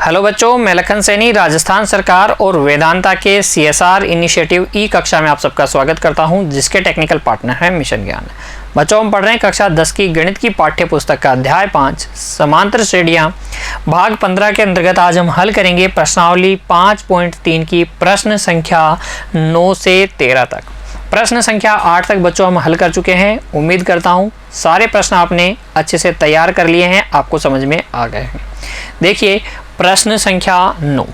Hello बच्चों, मैं लखन सैनी राजस्थान सरकार और वेदांता के CSR इनिशिएटिव ई कक्षा में आप सबका स्वागत करता हूं, जिसके टेक्निकल पार्टनर हैं मिशन ज्ञान। बच्चों, हम पढ़ रहे हैं कक्षा 10 की गणित की पाठ्य पुस्तक का अध्याय 5 समांतर श्रेणियां भाग 15 के अंतर्गत आज हम हल करेंगे प्रश्नावली 5.3 की प्रश्न संख्या 9 से 13 तक। प्रश्न संख्या 8 तक बच्चों हम हल कर चुके हैं। उम्मीद करता हूं सारे प्रश्न आपने अच्छे से तैयार कर लिए हैं, आपको समझ में आ गए हैं। देखिए प्रश्न संख्या 9,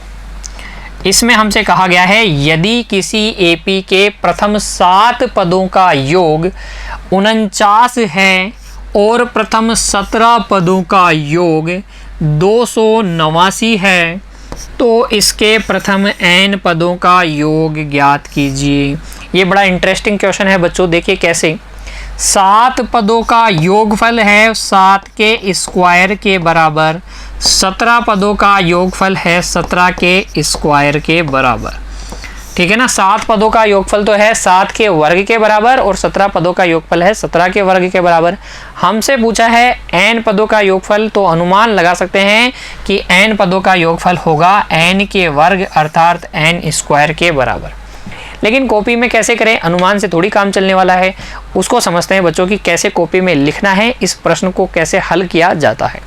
इसमें हमसे कहा गया है यदि किसी एपी के प्रथम 7 पदों का योग 49 है और प्रथम 17 पदों का योग 289 है तो इसके प्रथम n पदों का योग ज्ञात कीजिए। ये बड़ा इंटरेस्टिंग क्वेश्चन है बच्चों। देखिए कैसे 7 पदों का योगफल है 7 के स्क्वायर के बराबर, 17 पदों का योगफल है 17 के स्क्वायर के बराबर। ठीक है ना, 7 पदों का योगफल तो है 7 के वर्ग के बराबर और 17 पदों का योगफल है 17 के वर्ग के बराबर। हमसे पूछा है n पदों का योगफल, तो अनुमान लगा सकते हैं कि n पदों का योगफल होगा n के वर्ग अर्थात n स्क्वायर के बराबर। लेकिन कॉपी में कैसे करें, अनुमान से थोड़ी काम चलने वाला है। उसको समझते हैं बच्चों कि कैसे कॉपी में लिखना है, इस प्रश्न को कैसे हल किया जाता है।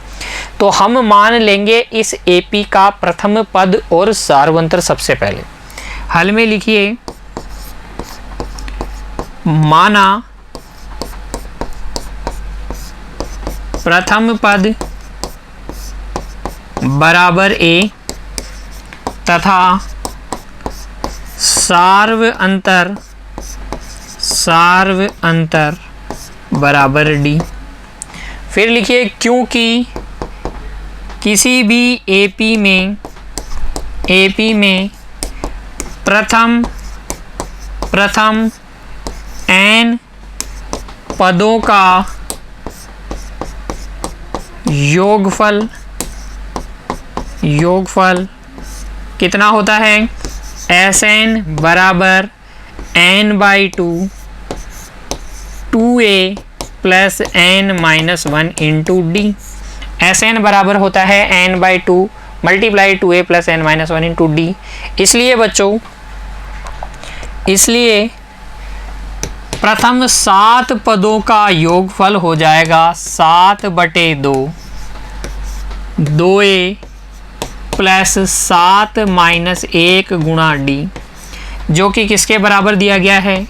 तो हम मान लेंगे इस एपी का प्रथम पद और सार्वंतर। सबसे पहले हल में लिखिए माना प्रथम पद बराबर a तथा सार्व अंतर बराबर d। फिर लिखिए क्योंकि किसी भी एपी में प्रथम n पदों का योगफल कितना होता है, Sn बराबर n/2 2a plus n-1 into D. Sn बराबर होता है n/2 multiply 2a plus n-1 into D. इसलिए बच्चों, प्रथम 7 पदों का योगफल हो जाएगा 7/2 2a प्लस 7-1 गुणा डी, जो कि किसके बराबर दिया गया है,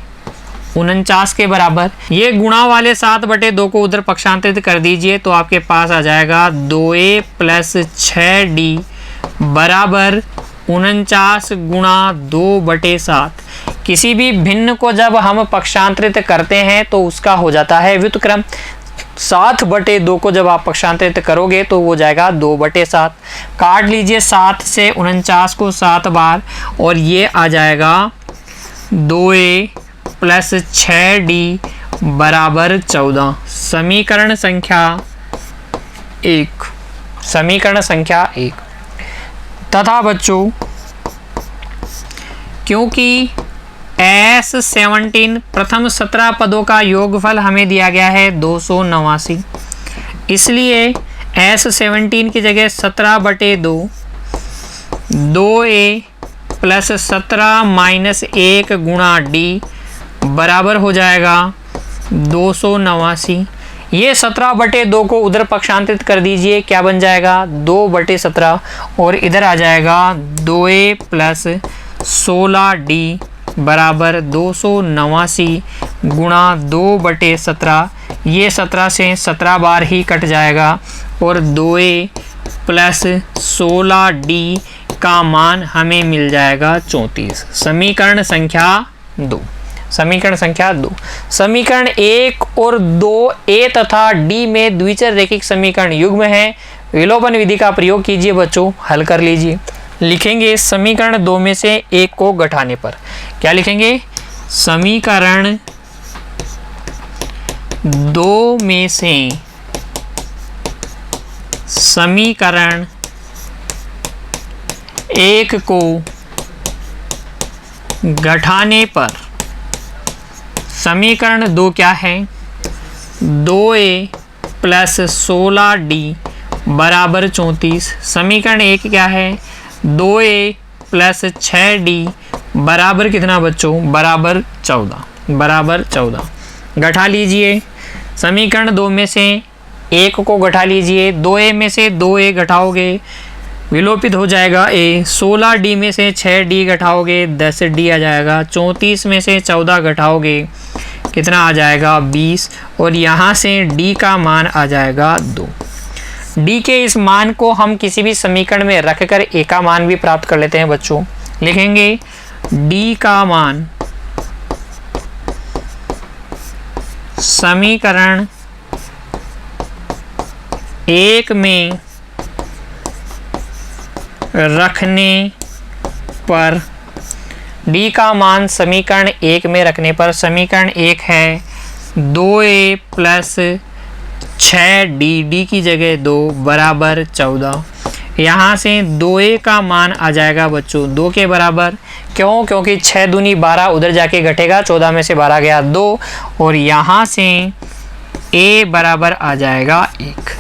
49 के बराबर। ये गुणा वाले 7/2 को उधर पक्षांतरित कर दीजिए तो आपके पास आ जाएगा 2a प्लस 6d बराबर 49 गुणा 2/7। किसी भी भिन्न को जब हम पक्षांतरित करते हैं तो उसका हो जाता है व्युत्क्रम। 7/2 को जब आप पक्षांतरित करोगे तो वो जाएगा 2/7। काट लीजिए 7 से 49 को 7 बार और ये आ जाएगा 2a प्लस 6d बराबर 14। समीकरण संख्या 1 तथा बच्चों क्योंकि S17 प्रथम 17 पदों का योगफल हमें दिया गया है 289, इसलिए S17 की जगह 17/2 2a प्लस 17-1 गुणा d बराबर हो जाएगा 289। ये 17/2 को उधर पक्षांतरित कर दीजिए, क्या बन जाएगा 2/17 और इधर आ जाएगा 2a प्लस 16d बराबर 289 गुणा 2/17। ये 17 से 17 बार ही कट जाएगा और 2a प्लस 16d का मान हमें मिल जाएगा 34। समीकरण संख्या 2। समीकरण 1 और 2 a तथा d में द्विचर रैखिक समीकरण युग्म है। विलोपन विधि का प्रयोग कीजिए बच्चों, हल कर लीजिए। लिखेंगे समीकरण 2 में से 1 को घटाने पर क्या लिखेंगे, समीकरण 2 में से समीकरण 1 को घटाने पर समीकरण 2 क्या है, 2a प्लस 16d बराबर 34। समीकरण 1 क्या है, 2a प्लस 6d बराबर कितना बच्चों, बराबर 14। घटा लीजिए, समीकरण 2 में से 1 को घटा लीजिए, 2a में से 2a घटाओगे विलोपित हो जाएगा a, 16d में से 6d घटाओगे 10d आ जाएगा, 34 में से 14 घटाओगे कितना आ जाएगा 20, और यहाँ से d का मान आ जाएगा 2। d के इस मान को हम किसी भी समीकरण में रखकर a का मान भी प्राप्त कर लेते हैं बच्चों। लिखेंगे d का मान समीकरण 1 में रखने पर, d का मान समीकरण 1 में रखने पर, समीकरण 1 है 2a प्लस 6d, d की जगह 2 बराबर 14। यहाँ से 2a का मान आ जाएगा बच्चों 2 के बराबर, क्यों, क्योंकि 6 दूनी 12 उधर जाके घटेगा, 14 में से 12 गया 2, और यहाँ से a बराबर आ जाएगा 1।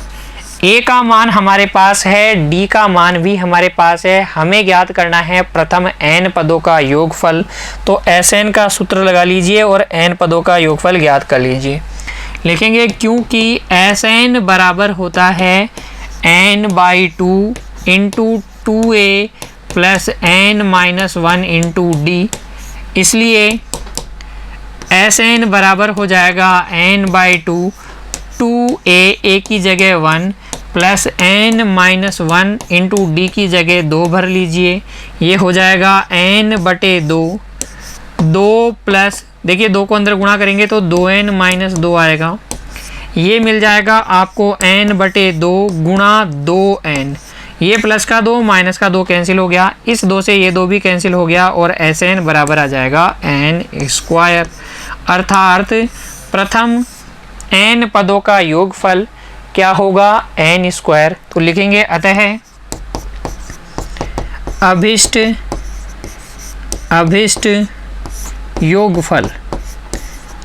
a का मान हमारे पास है, d का मान भी हमारे पास है, हमें ज्ञात करना है प्रथम n पदों का योगफल। तो Sn का सूत्र लगा लीजिए और n पदों का योगफल ज्ञात कर लीजिए। लिखेंगे क्योंकि Sn बराबर होता है n/2 into 2a plus n-1 into d, इसलिए Sn बराबर हो जाएगा n/2 2a की जगह 1 प्लस n-1 इंटू d की जगह 2 भर लीजिए, ये हो जाएगा n/2, 2 प्लस, देखिए 2 को अंदर गुणा करेंगे तो 2n-2 आएगा, ये मिल जाएगा आपको n/2 गुणा 2n, ये प्लस का 2 माइनस का 2 कैंसिल हो गया, इस 2 से ये 2 भी कैंसिल हो गया, और Sn बराबर आ जाएगा n²। अर्थात प्रथम n पदों का योगफल क्या होगा, n²। तो लिखेंगे अतः अभिष्ट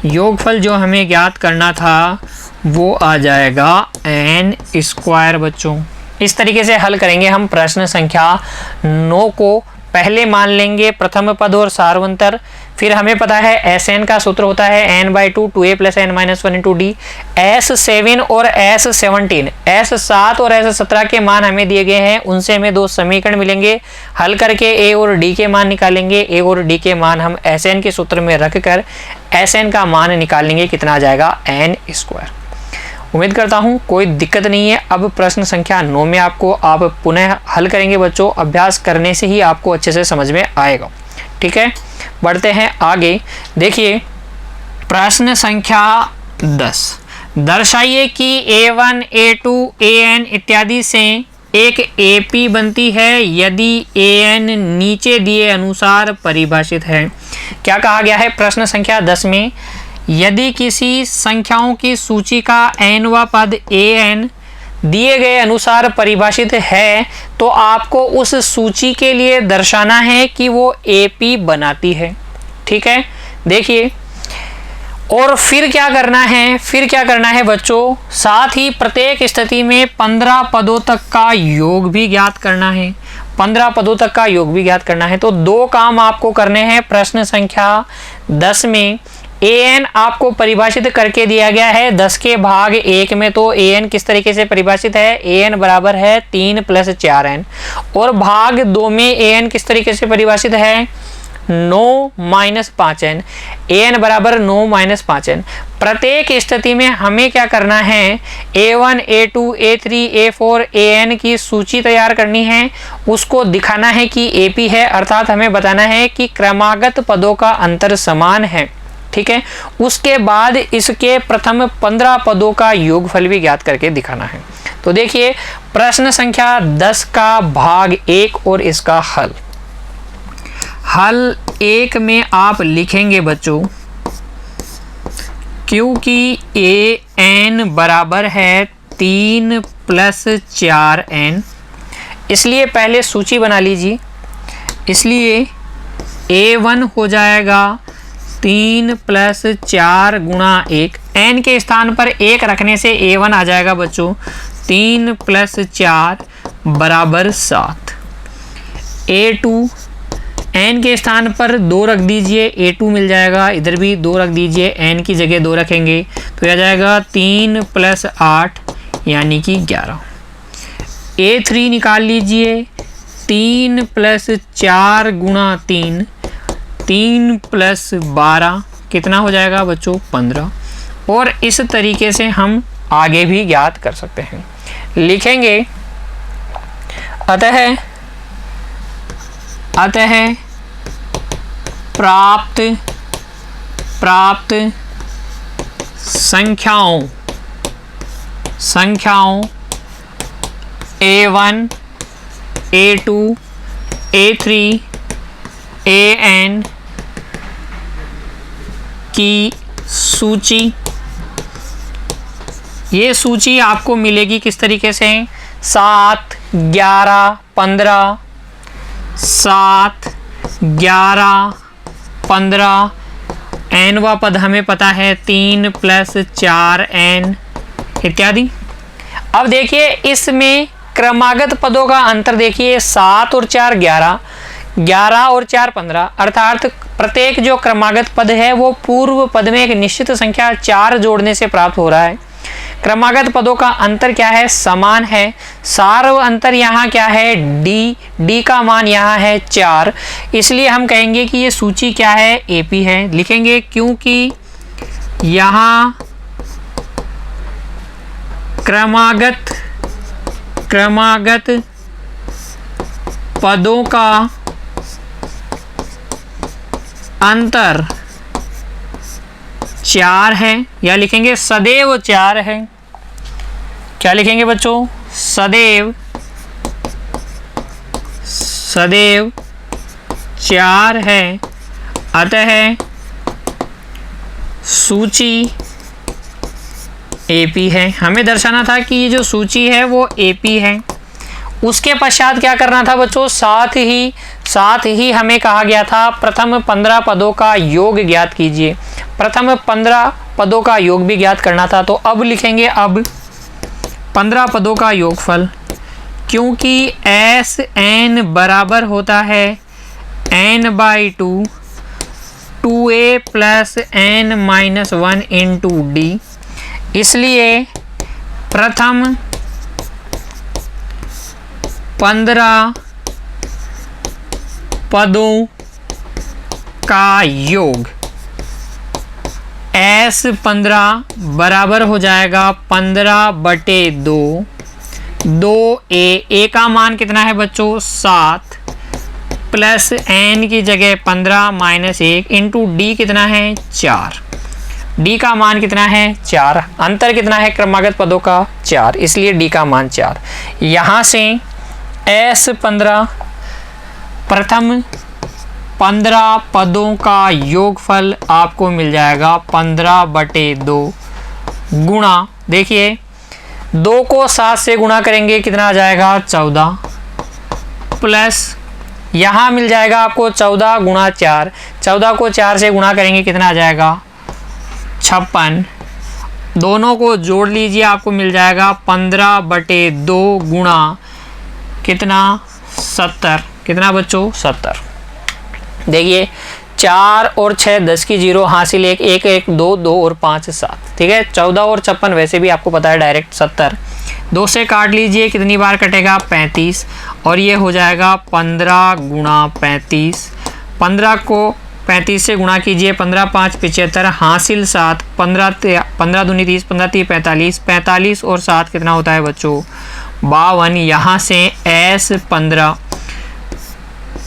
योगफल जो हमें ज्ञात करना था वो आ जाएगा n² बच्चों। इस तरीके से हल करेंगे हम प्रश्न संख्या 9 को। पहले मान लेंगे प्रथम पद और सार्वंतर, फिर हमें पता है Sn का सूत्र होता है n/2 2a plus n-1 into d। S7 और S17, S7 और S17 के मान हमें दिए गए हैं, उनसे हमें 2 समीकरण मिलेंगे, हल करके a और d के मान निकालेंगे, a और d के मान हम Sn के सूत्र में रखकर Sn का मान निकालेंगे, कितना आ जाएगा n²। उम्मीद करता हूँ कोई दिक्कत नहीं है। अब प्रश्न संख्या 9 में आपको आप पुनः हल करेंगे बच्चों, अभ्यास करने से ही आपको अच्छे से समझ में आएगा। ठीक है, बढ़ते हैं आगे। देखिए प्रश्न संख्या 10, दर्शाइए कि a1 a2 an इत्यादि से एक AP बनती है यदि an नीचे दिए अनुसार परिभाषित है। क्या कहा गया है प्रश्न संख्या 10 में, यदि किसी संख्याओं की सूची का nवां पद an दिए गए अनुसार परिभाषित है तो आपको उस सूची के लिए दर्शाना है कि वो AP बनाती है। ठीक है, देखिए, और फिर क्या करना है बच्चों, साथ ही प्रत्येक स्थिति में 15 पदों तक का योग भी ज्ञात करना है। 15 पदों तक का योग भी ज्ञात करना है। तो 2 काम आपको करने हैं प्रश्न संख्या 10 में। an आपको परिभाषित करके दिया गया है 10 के भाग 1 में। तो an किस तरीके से परिभाषित है, an बराबर है 3 + 4n, और भाग 2 में an किस तरीके से परिभाषित है 9 - 5n, an बराबर 9 - 5n। प्रत्येक स्थिति में हमें क्या करना है, a1 a2 a3 a4 an की सूची तैयार करनी है, उसको दिखाना है कि AP है, अर्थात हमें बताना है कि क्रमागत पदों का अंतर समान है। ठीक है, उसके बाद इसके प्रथम 15 पदों का योगफल भी ज्ञात करके दिखाना है। तो देखिए प्रश्न संख्या 10 का भाग 1 और इसका हल 1 में आप लिखेंगे बच्चों, क्योंकि an बराबर है 3 + 4n, इसलिए पहले सूची बना लीजिए। इसलिए a1 हो जाएगा 3 + 4 × 1, n के स्थान पर 1 रखने से a1 आ जाएगा बच्चों 3 + 4 बराबर 7। A2 n के स्थान पर 2 रख दीजिए, A2 मिल जाएगा। इधर भी 2 रख दीजिए, n की जगह 2 रखेंगे तो यह जाएगा 3 + 8 यानी कि 11। A3 निकाल लीजिए, 3 + 4 × 3, 3 + 12 कितना हो जाएगा बच्चों 15। और इस तरीके से हम आगे भी ज्ञात कर सकते हैं। लिखेंगे अतः प्राप्त संख्याओं A1 A2 A3 AN की सूची, ये सूची आपको मिलेगी किस तरीके से 7 11 15, 7 11 15, nवा पद हमें पता है 3 + 4 n इत्यादि। अब देखिए इसमें क्रमागत पदों का अंतर देखिए, 7 और 4 11, 11 और 4 15, अर्थात प्रत्येक जो क्रमागत पद है वो पूर्व पद में एक निश्चित संख्या 4 जोड़ने से प्राप्त हो रहा है। क्रमागत पदों का अंतर क्या है, समान है। सार्व अंतर यहाँ क्या है, डी का मान यहाँ है 4, इसलिए हम कहेंगे कि ये सूची क्या है, एपी है। लिखेंगे क्योंकि यहाँ क्रमागत पदों का अंतर 4 है, या लिखेंगे सदैव 4 है। क्या लिखेंगे बच्चों, सदैव 4 है। अतः सूची एपी है। हमें दर्शाना था कि ये जो सूची है वो एपी है। उसके पश्चात क्या करना था बच्चों, साथ ही हमें कहा गया था प्रथम 15 पदों का योग ज्ञात कीजिए। प्रथम 15 पदों का योग भी ज्ञात करना था, तो अब लिखेंगे अब 15 पदों का योगफल, क्योंकि Sn बराबर होता है n/2 2a + n - 1 × d, इसलिए प्रथम 15 पदों का योग S15 बराबर हो जाएगा 15/2, 2a का मान कितना है बच्चों 7 प्लस n की जगह 15 - 1 इंटू d कितना है 4। d का मान कितना है 4, अंतर कितना है क्रमागत पदों का 4, इसलिए d का मान 4। यहाँ से S15 प्रथम 15 पदों का योगफल आपको मिल जाएगा 15/2 गुणा, देखिए 2 को 7 से गुणा करेंगे कितना आ जाएगा 14, प्लस यहाँ मिल जाएगा आपको 14 × 4, 14 को 4 से गुणा करेंगे कितना आ जाएगा 56, दोनों को जोड़ लीजिए आपको मिल जाएगा 15/2 गुणा कितना 70, कितना बच्चों 70। देखिए 4 और 6 10 की 0 हासिल 1 1 1 2 2 और 5 7, ठीक है। 14 और 56 वैसे भी आपको पता है डायरेक्ट 70, 2 से काट लीजिए कितनी बार कटेगा 35, और ये हो जाएगा 15 × 35। 15 को 35 से गुणा कीजिए, 15 5 75 हासिल 7, 15 दूनी 30, 15 3 45, 45 और 7 कितना होता है बच्चों 52। यहाँ से S15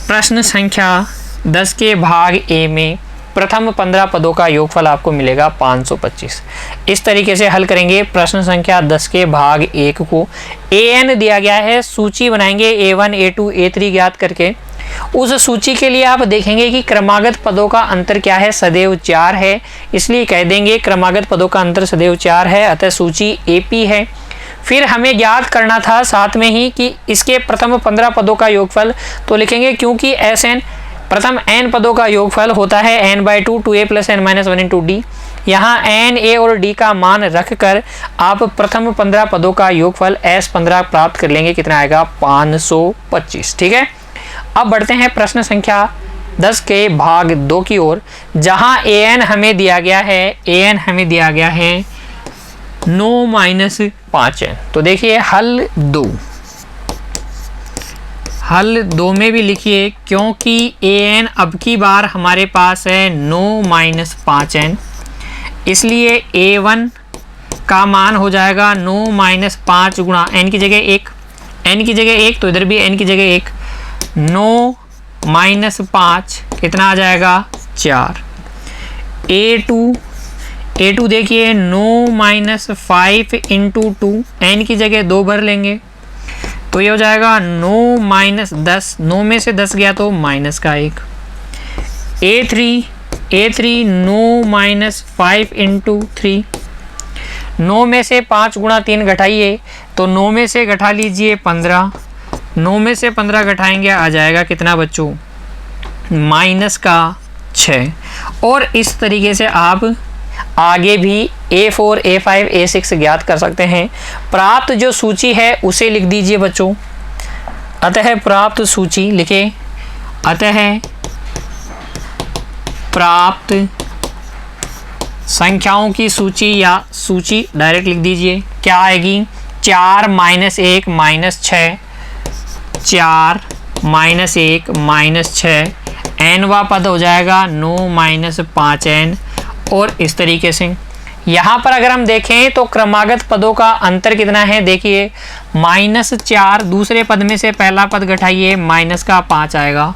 प्रश्न संख्या 10 के भाग ए में प्रथम 15 पदों का योगफल आपको मिलेगा 525। इस तरीके से हल करेंगे प्रश्न संख्या 10 के भाग 1 को। an दिया गया है, सूची बनाएंगे A1 A2 A3 ज्ञात करके। उस सूची के लिए आप देखेंगे कि क्रमागत पदों का अंतर क्या है, सदैव 4 है, इसलिए कह देंगे क्रमागत पदों का अंतर सदैव 4 है, अतः सूची AP है। फिर हमें ज्ञात करना था साथ में ही कि इसके प्रथम 15 पदों का योगफल, तो लिखेंगे क्योंकि Sn प्रथम n पदों का योगफल होता है n/2 2a + n - 1 × d, यहाँ एन, ए और डी का मान रखकर आप प्रथम 15 पदों का योगफल S15 प्राप्त कर लेंगे। कितना आएगा? 525। ठीक है, अब बढ़ते हैं प्रश्न संख्या 10 के भाग 2 की ओर, जहां an हमें दिया गया है, an हमें दिया गया है 9 - 5n। तो देखिए हल 2 में भी लिखिए, क्योंकि an अब की बार हमारे पास है 9 - 5n, इसलिए a1 का मान हो जाएगा 9 - 5 गुणा n की जगह 1, n की जगह 1, तो इधर भी n की जगह 1, 9 - 5 कितना आ जाएगा? 4। a2 देखिए 9 - 5 × 2, n की जगह 2 भर लेंगे, तो ये हो जाएगा 9 - 10, 9 में से 10 गया तो माइनस का 1। a3 9 - 5 × 3, 9 में से 5 गुणा 3 घटाइए, तो 9 में से घटा लीजिए 15, 9 में से 15 घटाएंगे आ जाएगा कितना बच्चों? -6। और इस तरीके से आप आगे भी A4, A5, A6 ज्ञात कर सकते हैं। प्राप्त जो सूची है उसे लिख दीजिए बच्चों। अतः प्राप्त सूची लिखे, अतः प्राप्त संख्याओं की सूची या सूची डायरेक्ट लिख दीजिए। क्या आएगी? 4 - 1 -6, 4 - 1 -6, nवा पद हो जाएगा 9 - 5n। और इस तरीके से यहाँ पर अगर हम देखें तो क्रमागत पदों का अंतर कितना है? देखिए -4, दूसरे पद में से पहला पद घटाइए, -5 आएगा।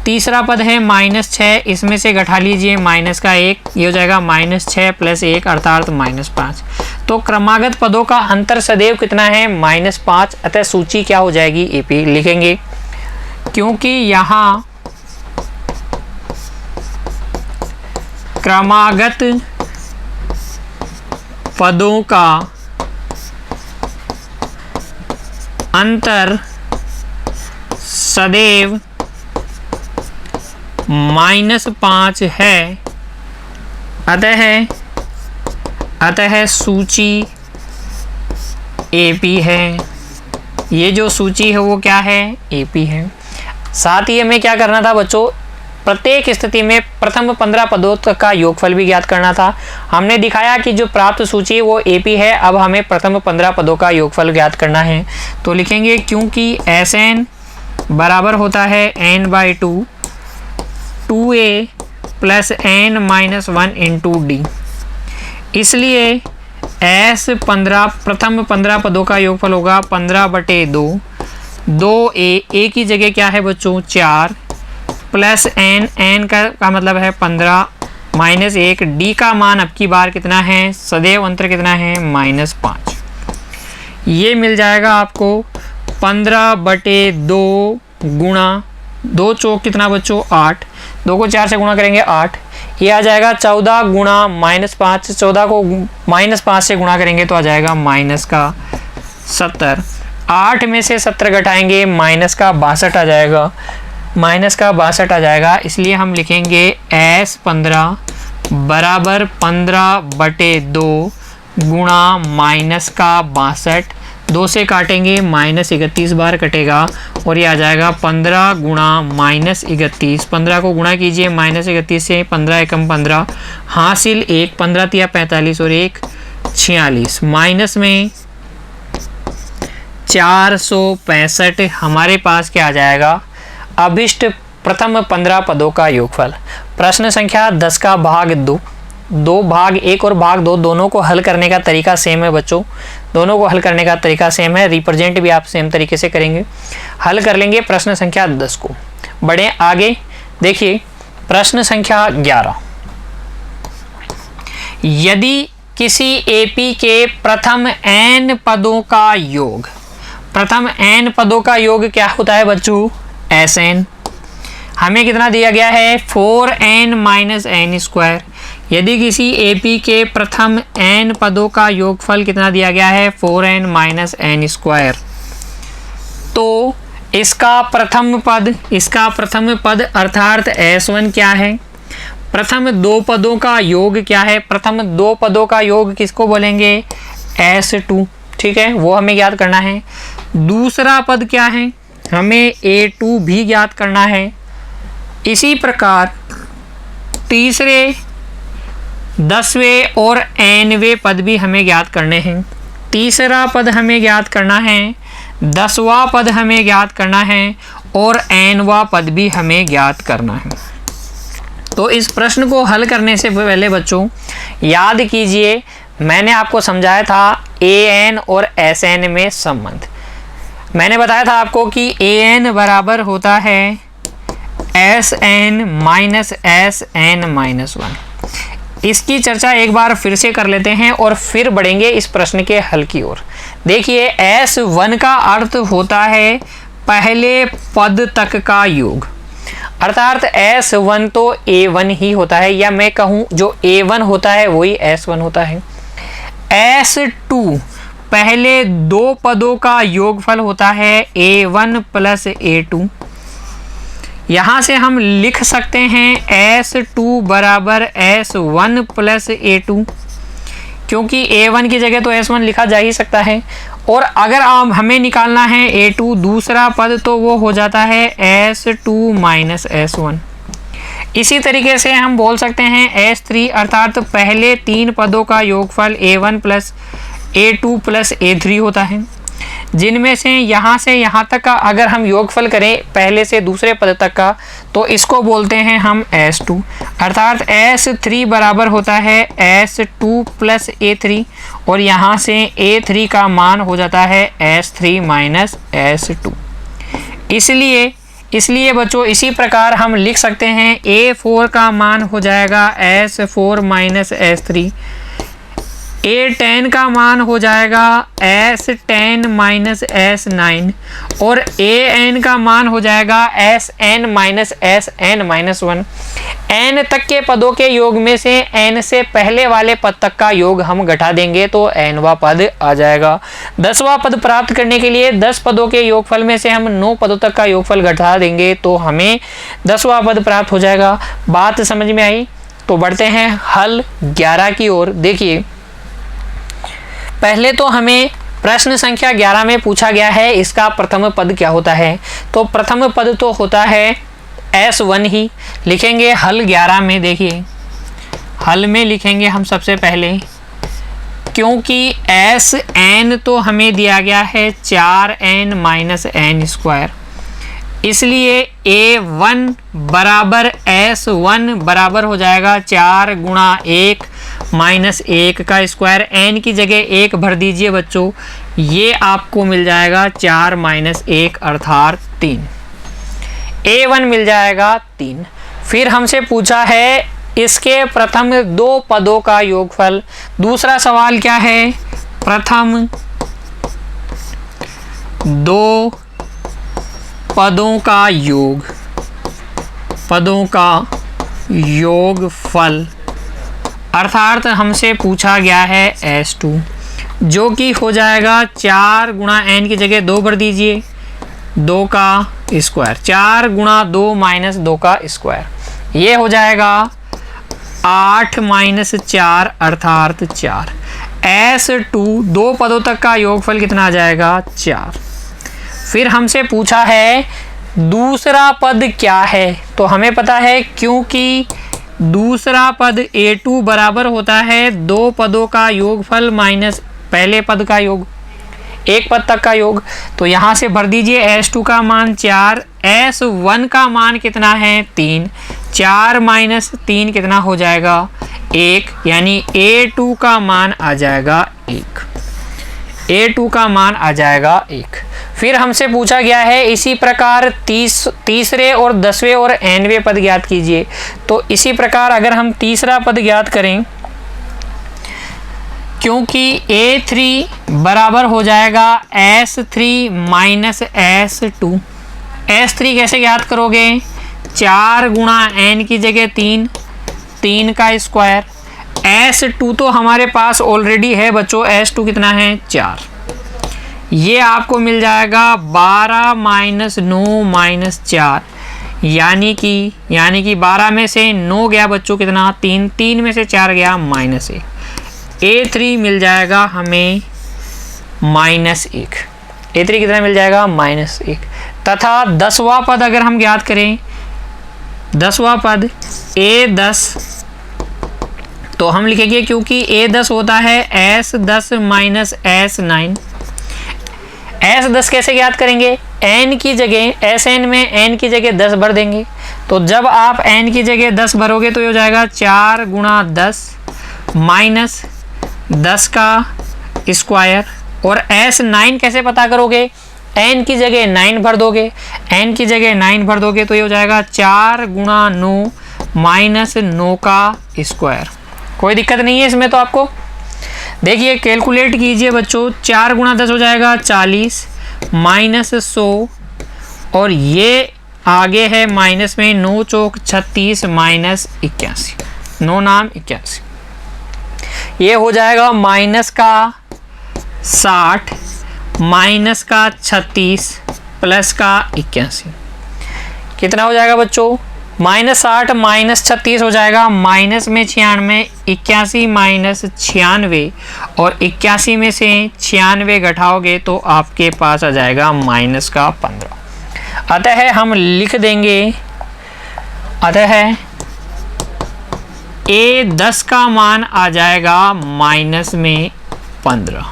तीसरा पद है -6, इसमें से घटा लीजिए -1, ये हो जाएगा -6 + 1 अर्थात -5। तो क्रमागत पदों का अंतर सदैव कितना है? -5। अतः सूची क्या हो जाएगी? AP लिखेंगे, क्योंकि यहाँ क्रमागत पदों का अंतर सदैव -5 है। अतः सूची AP है। ये जो सूची है वो क्या है? AP है। साथ ही हमें क्या करना था बच्चों? प्रत्येक स्थिति में प्रथम 15 पदों का योगफल भी ज्ञात करना था। हमने दिखाया कि जो प्राप्त सूची है वो AP है। अब हमें प्रथम 15 पदों का योगफल ज्ञात करना है, तो लिखेंगे क्योंकि Sn बराबर होता है n/2 2a + n - 1 × d, इसलिए S15 प्रथम 15 पदों का योगफल होगा 15/2, 2a की जगह क्या है बच्चों? 4 + n का मतलब है 15 - 1, d का मान अब की बार कितना है? सदैव अंतर कितना है? -5। ये मिल जाएगा आपको 15/2 गुणा 2 चौक कितना बच्चों? 8, 2 को 4 से गुणा करेंगे 8, ये आ जाएगा 14 गुणा -5, 14 को -5 से गुणा करेंगे तो आ जाएगा -70। 8 में से 70 घटाएंगे -62 आ जाएगा, -62 आ जाएगा। इसलिए हम लिखेंगे S15 बराबर 15/2 गुणा -62, 2 से काटेंगे -31 बार कटेगा और ये आ जाएगा 15 गुणा -31। 15 को गुणा कीजिए -31 से, 15 एकम 15, हासिल 1, 15 × 45 और 1 46, माइनस में 465 हमारे पास क्या आ जाएगा? अभिष्ट प्रथम 15 पदों का योगफल। प्रश्न संख्या 10 का भाग 2, भाग 1 और भाग 2 दोनों को हल करने का तरीका सेम है बच्चों, दोनों को हल करने का तरीका सेम है। रिप्रेजेंट भी आप सेम तरीके से करेंगे। हल कर लेंगे प्रश्न संख्या 10 को। बढ़े आगे, देखिए प्रश्न संख्या 11। यदि किसी AP के प्रथम n पदों का योग, प्रथम n पदों का योग क्या होता है बच्चों? Sn। हमें कितना दिया गया है? 4n - n²। यदि किसी AP के प्रथम n पदों का योगफल कितना दिया गया है? 4n - n²। तो इसका प्रथम पद अर्थात S1 क्या है? प्रथम दो पदों का योग क्या है? प्रथम दो पदों का योग किसको बोलेंगे? S2, ठीक है, वो हमें ज्ञात करना है। दूसरा पद क्या है? हमें A2 भी ज्ञात करना है। इसी प्रकार तीसरे, 10वें और nवें पद भी हमें ज्ञात करने हैं। तीसरा पद हमें ज्ञात करना है, 10वां पद हमें ज्ञात करना है और nवां पद भी हमें ज्ञात करना है। तो इस प्रश्न को हल करने से पहले बच्चों याद कीजिए, मैंने आपको समझाया था an और sn में संबंध। मैंने बताया था आपको कि an बराबर होता है Sn माइनस Sn-1। इसकी चर्चा एक बार फिर से कर लेते हैं और फिर बढ़ेंगे इस प्रश्न के हल की ओर। देखिए, S1 का अर्थ होता है पहले पद तक का योग, अर्थात S1 तो A1 ही होता है, या मैं कहूँ जो A1 होता है वही S1 होता है। S2 पहले दो पदों का योगफल होता है A1 प्लस A2। यहाँ से हम लिख सकते हैं S2 बराबर S1 प्लस A2, क्योंकि A1 की जगह तो S1 लिखा जा ही सकता है। और अगर हमें निकालना है A2 दूसरा पद, तो वो हो जाता है S2 माइनस S1। इसी तरीके से हम बोल सकते हैं S3 अर्थात पहले तीन पदों का योगफल A1 plus A2 plus A3 होता है, जिनमें से यहाँ तक का अगर हम योगफल करें पहले से दूसरे पद तक का, तो इसको बोलते हैं हम S2, अर्थात S3 बराबर होता है S2 प्लस A3, और यहाँ से A3 का मान हो जाता है S3 माइनस S2। इसलिए बच्चों इसी प्रकार हम लिख सकते हैं A4 का मान हो जाएगा S4 माइनस S3, A10 का मान हो जाएगा S10 माइनस S9, और AN का मान हो जाएगा SN माइनस SN-1। n तक के पदों के योग में से n से पहले वाले पद तक का योग हम घटा देंगे तो nवां पद आ जाएगा। 10वां पद प्राप्त करने के लिए 10 पदों के योगफल में से हम 9 पदों तक का योगफल घटा देंगे तो हमें 10वां पद प्राप्त हो जाएगा। बात समझ में आई? तो बढ़ते हैं हल 11 की ओर। देखिए, पहले तो हमें प्रश्न संख्या 11 में पूछा गया है इसका प्रथम पद क्या होता है। तो प्रथम पद तो होता है S1 ही। लिखेंगे हल 11 में। देखिए, हल में लिखेंगे हम सबसे पहले, क्योंकि Sn तो हमें दिया गया है 4n माइनस n स्क्वायर, इसलिए A1 बराबर S1 बराबर हो जाएगा 4 गुणा 1 माइनस 1 का स्क्वायर। n की जगह 1 भर दीजिए बच्चों, ये आपको मिल जाएगा 4 माइनस 1 अर्थात 3। A1 मिल जाएगा 3। फिर हमसे पूछा है इसके प्रथम दो पदों का योगफल। दूसरा सवाल क्या है? प्रथम दो पदों का योगफल, अर्थात हमसे पूछा गया है S2, जो कि हो जाएगा 4 गुणा n की जगह 2 भर दीजिए, 2 का स्क्वायर, 4 गुणा 2 माइनस 2 का स्क्वायर, ये हो जाएगा 8 माइनस 4 अर्थात 4। S2 दो पदों तक का योगफल कितना आ जाएगा? 4। फिर हमसे पूछा है दूसरा पद क्या है। तो हमें पता है, क्योंकि दूसरा पद A2 बराबर होता है दो पदों का योगफल माइनस पहले पद का योग, एक पद तक का योग। तो यहाँ से भर दीजिए S2 का मान 4, S1 का मान कितना है? 3। 4 माइनस 3 कितना हो जाएगा? 1, यानी A2 का मान आ जाएगा 1। A2 का मान आ जाएगा 1। फिर हमसे पूछा गया है इसी प्रकार तीसरे और 10वें और nवें पद ज्ञात कीजिए। तो इसी प्रकार अगर हम तीसरा पद ज्ञात करें, क्योंकि A3 बराबर हो जाएगा S3 माइनस S2। S3 कैसे ज्ञात करोगे? 4 गुणा n की जगह 3, 3 का स्क्वायर। S2 तो हमारे पास ऑलरेडी है बच्चों, S2 कितना है? 4। ये आपको मिल जाएगा 12 माइनस 9 माइनस 4, यानी कि 12 में से 9 गया बच्चों कितना, 3, 3 में से 4 गया -1। A3 मिल जाएगा हमें -1। A3 कितना मिल जाएगा, -1। तथा 10वां पद अगर हम ज्ञात करें, 10वां पद A10, तो हम लिखेंगे क्योंकि A10 होता है S10 माइनस S9। S10 कैसे ज्ञात करेंगे, n की जगह Sn में n की जगह 10 भर देंगे। तो जब आप n की जगह 10 भरोगे तो ये हो जाएगा 4 गुणा 10 माइनस 10 का स्क्वायर। और S9 कैसे पता करोगे, n की जगह 9 भर दोगे, n की जगह 9 भर दोगे तो ये हो जाएगा 4 गुणा 9 माइनस 9 का स्क्वायर। कोई दिक्कत नहीं है इसमें तो आपको। देखिए कैलकुलेट कीजिए बच्चों, 4 गुणा 10 हो जाएगा 40 माइनस 100, और ये आगे है माइनस में, 9 चौक 36 माइनस 81, 9 नाम 81। ये हो जाएगा माइनस का 60 माइनस का 36 प्लस का 81। कितना हो जाएगा बच्चों, -60 माइनस 36 हो जाएगा माइनस में 96, 81 माइनस 96, और 81 में से 96 घटाओगे तो आपके पास आ जाएगा माइनस का 15। अतः हम लिख देंगे, अतः A10 का मान आ जाएगा माइनस में 15।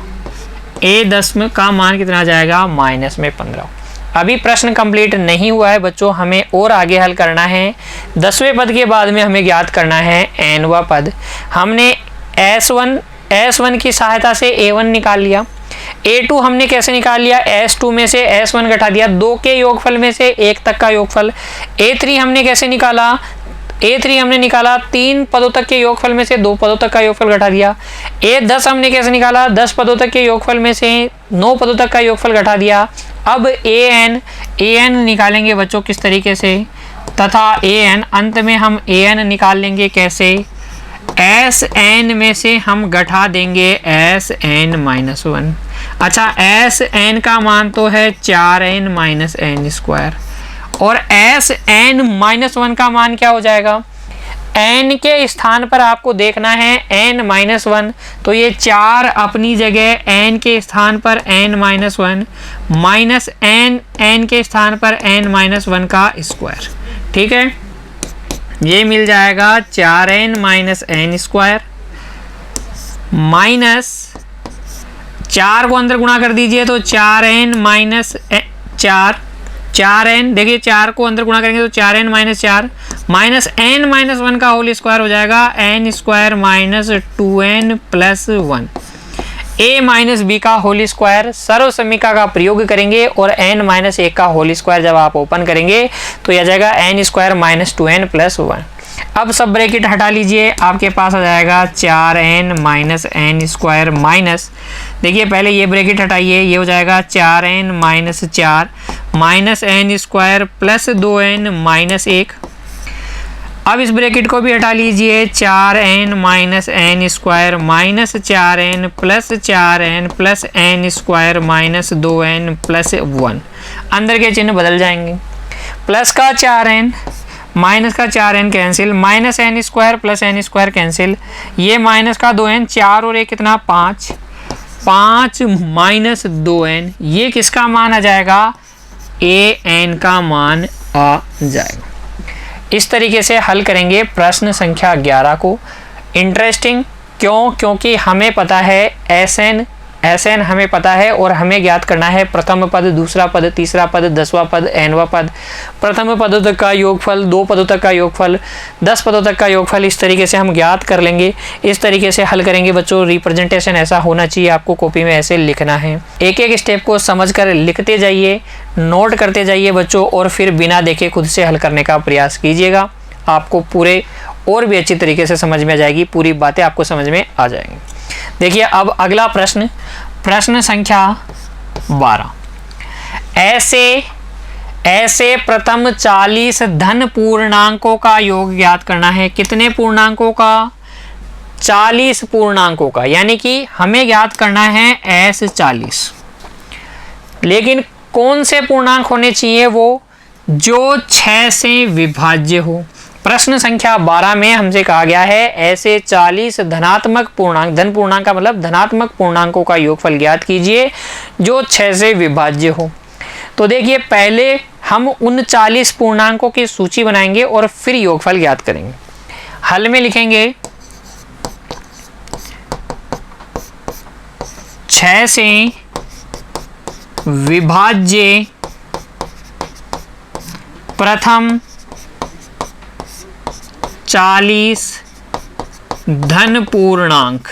A10 का मान कितना आ जाएगा, माइनस में 15। अभी प्रश्न कंप्लीट नहीं हुआ है बच्चों, हमें और आगे हल करना है। 10वें पद के बाद में हमें ज्ञात करना है nवां पद। हमने S1 की सहायता से A1 निकाल लिया। A2 हमने कैसे निकाल लिया, S2 में से S1 घटा दिया, 2 के योगफल में से 1 तक का योगफल। A3 हमने कैसे निकाला, A3 हमने निकाला 3 पदों तक के योगफल में से 2 पदों तक का योगफल घटा दिया। A10 हमने कैसे निकाला, 10 पदों तक के योगफल में से 9 पदों तक का योगफल घटा दिया। अब an निकालेंगे बच्चों किस तरीके से, तथा an अंत में हम an निकाल लेंगे कैसे, Sn में से हम घटा देंगे Sn माइनस 1। अच्छा, Sn का मान तो है 4n माइनस n स्क्वायर, और Sn माइनस 1 का मान क्या हो जाएगा, n के स्थान पर आपको देखना है n माइनस 1, तो ये 4 अपनी जगह n के स्थान पर n माइनस 1 माइनस n के स्थान पर n माइनस 1 का स्क्वायर। ठीक है, ये मिल जाएगा 4n minus n square minus 4 को अंदर गुणा कर दीजिए तो 4n माइनस 4n, देखिए 4 को अंदर गुणा करेंगे तो 4n minus 4 minus n minus 1 का होल स्क्वायर हो जाएगा n square minus 2n plus 1। a minus B का होल स्क्वायर सर्व समीकरण का प्रयोग करेंगे, और n माइनस 1 का होल स्क्वायर जब आप ओपन करेंगे तो यह जाएगा n square minus 2n plus 1। अब सब ब्रैकेट हटा लीजिए, आपके पास आ जाएगा 4n minus n square minus, देखिए पहले ये ब्रैकेट हटाइए, ये हो जाएगा 4n minus 4 minus n square plus 2n minus 1। अब इस ब्रैकेट को भी हटा लीजिए, 4n minus n square minus 4n plus n square minus 2n plus 1। अंदर के चिन्ह बदल जाएंगे, प्लस का 4n माइनस का 4n cancel, minus n square plus n square cancel, ये माइनस का 2n, 4 और 1 कितना 5, 5 माइनस 2n, ये किसका मान आ जाएगा, an का मान आ जाएगा। इस तरीके से हल करेंगे प्रश्न संख्या 11 को। इंटरेस्टिंग क्यों, क्योंकि हमें पता है Sn हमें पता है, और हमें ज्ञात करना है प्रथम पद, दूसरा पद, तीसरा पद, 10वां पद, nवां पद, प्रथम पदों तक का योगफल, 2 पदों तक का योगफल, 10 पदों तक का योगफल। इस तरीके से हम ज्ञात कर लेंगे, इस तरीके से हल करेंगे बच्चों। रिप्रेजेंटेशन ऐसा होना चाहिए, आपको कॉपी में ऐसे लिखना है। एक एक स्टेप को समझकर लिखते जाइए, नोट करते जाइए बच्चों, और फिर बिना देखे खुद से हल करने का प्रयास कीजिएगा। आपको पूरे और भी अच्छी तरीके से समझ में आ जाएगी, पूरी बातें आपको समझ में आ जाएंगी। देखिए अब अगला प्रश्न, प्रश्न संख्या 12। ऐसे प्रथम 40 धन पूर्णांकों का योग ज्ञात करना है। कितने पूर्णांकों का, 40 पूर्णांकों का, यानी कि हमें ज्ञात करना है S40। लेकिन कौन से पूर्णांक होने चाहिए, वो जो 6 से विभाज्य हो। प्रश्न संख्या 12 में हमसे कहा गया है ऐसे 40 धनात्मक पूर्णांक, धन पूर्णांक का मतलब धनात्मक पूर्णांकों का योगफल ज्ञात कीजिए जो 6 से विभाज्य हो। तो देखिए पहले हम उन 40 पूर्णांकों की सूची बनाएंगे और फिर योगफल ज्ञात करेंगे। हल में लिखेंगे 6 से विभाज्य प्रथम 40 धन पूर्णांक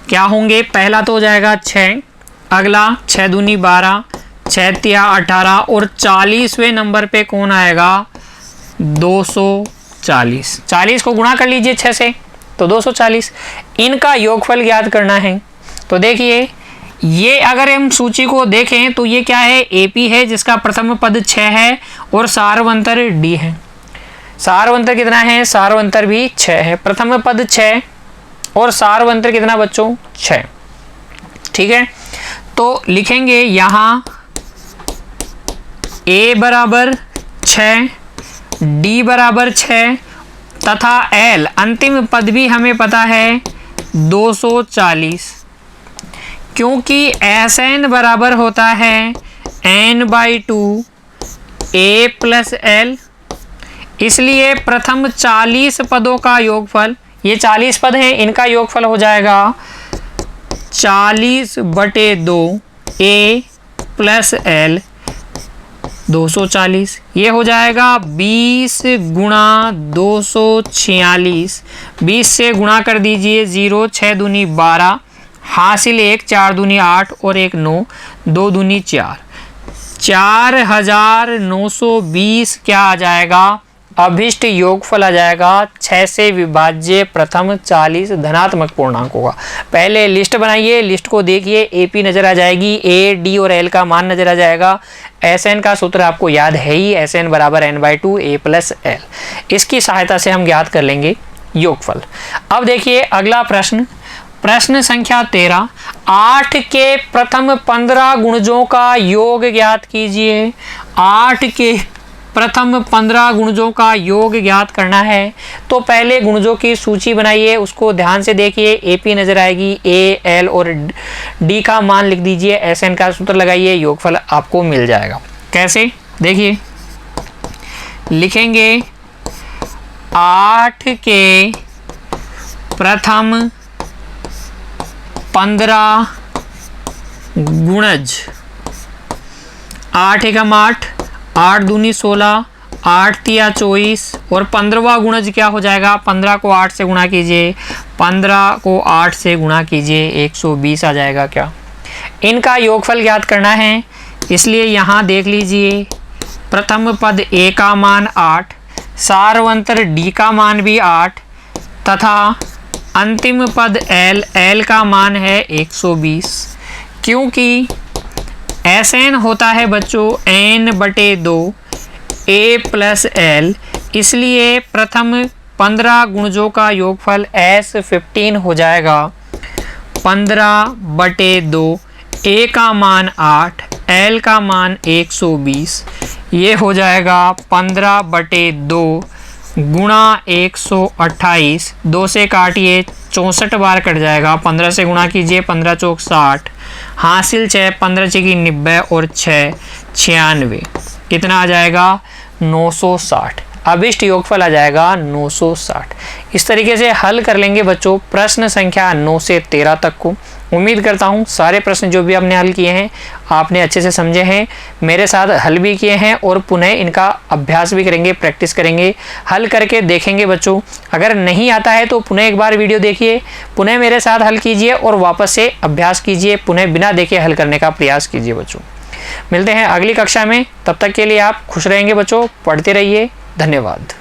क्या होंगे। पहला तो हो जाएगा 6, अगला 6 दूनी 12, 6 तिया 18 और 40वें नंबर पे कौन आएगा 240। 40 को गुणा कर लीजिए 6 से तो 240। इनका योगफल ज्ञात करना है। तो देखिए ये अगर हम सूची को देखें तो ये क्या है, एपी है जिसका प्रथम पद 6 है और सारवंतर डी है। सारवंतर कितना है, सारवंतर भी 6 है। प्रथम पद 6 और सारवंतर कितना बच्चों 6। ठीक है, तो लिखेंगे यहाँ ए बराबर 6, डी बराबर 6 तथा एल अंतिम पद भी हमें पता है 240, क्योंकि एस एन बराबर होता है n/2 a प्लस एल। इसलिए प्रथम 40 पदों का योगफल, ये 40 पद हैं, इनका योगफल हो जाएगा 40/2 a प्लस एल 240। ये हो जाएगा 20 गुणा 246। 20 से गुणा कर दीजिए 0, 6 दूनी 12, हासिल 1, 4 दूनी 8 और 1 9, 2 दूनी 4, 4920 क्या आ जाएगा, अभिष्ट योगफल आ जाएगा 6 से विभाज्य प्रथम 40 धनात्मक पूर्णांकों का। पहले लिस्ट बनाइए, लिस्ट को देखिए, एपी नजर आ जाएगी, ए डी और एल का मान नजर आ जाएगा। एस एन का सूत्र आपको याद है ही, एस एन बराबर n/2 a प्लस एल। इसकी सहायता से हम ज्ञात कर लेंगे योगफल। अब देखिए अगला प्रश्न, प्रश्न संख्या 13, 8 के प्रथम 15 गुणजों का योग ज्ञात कीजिए। 8 के प्रथम 15 गुणजों का योग ज्ञात करना है तो पहले गुणजों की सूची बनाइए, उसको ध्यान से देखिए। एपी नजर आएगी, ए एल और डी का मान लिख दीजिए, एस एन का सूत्र लगाइए, योगफल आपको मिल जाएगा। कैसे देखिए, लिखेंगे 8 के प्रथम 15 गुणज, 8 एकम 8, 8 दूनी 16, 8 तिया 24 और 15वां गुणज क्या हो जाएगा, 15 को 8 से गुणा कीजिए, 15 को 8 से गुणा कीजिए, 120 आ जाएगा। क्या इनका योगफल ज्ञात करना है, इसलिए यहाँ देख लीजिए प्रथम पद ए का मान 8, सारवंतर डी का मान भी 8 तथा अंतिम पद एल, एल का मान है 120। क्योंकि एस एन होता है बच्चों n/2 a प्लस एल, इसलिए प्रथम 15 गुणजों का योगफल S15 हो जाएगा 15/2, a का मान 8, l का मान 120। ये हो जाएगा 15/2 गुणा 128, 2 से काटिए 64 बार कट जाएगा, 15 से गुणा कीजिए, 15 चौक 60, हासिल 6, 15 छकी 90 और 6 96, कितना आ जाएगा 960। अभिष्ट योगफल आ जाएगा 960। इस तरीके से हल कर लेंगे बच्चों प्रश्न संख्या 9 से 13 तक को। उम्मीद करता हूँ सारे प्रश्न जो भी आपने हल किए हैं आपने अच्छे से समझे हैं, मेरे साथ हल भी किए हैं और पुनः इनका अभ्यास भी करेंगे, प्रैक्टिस करेंगे, हल करके देखेंगे बच्चों। अगर नहीं आता है तो पुनः एक बार वीडियो देखिए, पुनः मेरे साथ हल कीजिए और वापस से अभ्यास कीजिए, पुनः बिना देखे हल करने का प्रयास कीजिए बच्चों। मिलते हैं अगली कक्षा में, तब तक के लिए आप खुश रहेंगे बच्चों, पढ़ते रहिए, धन्यवाद।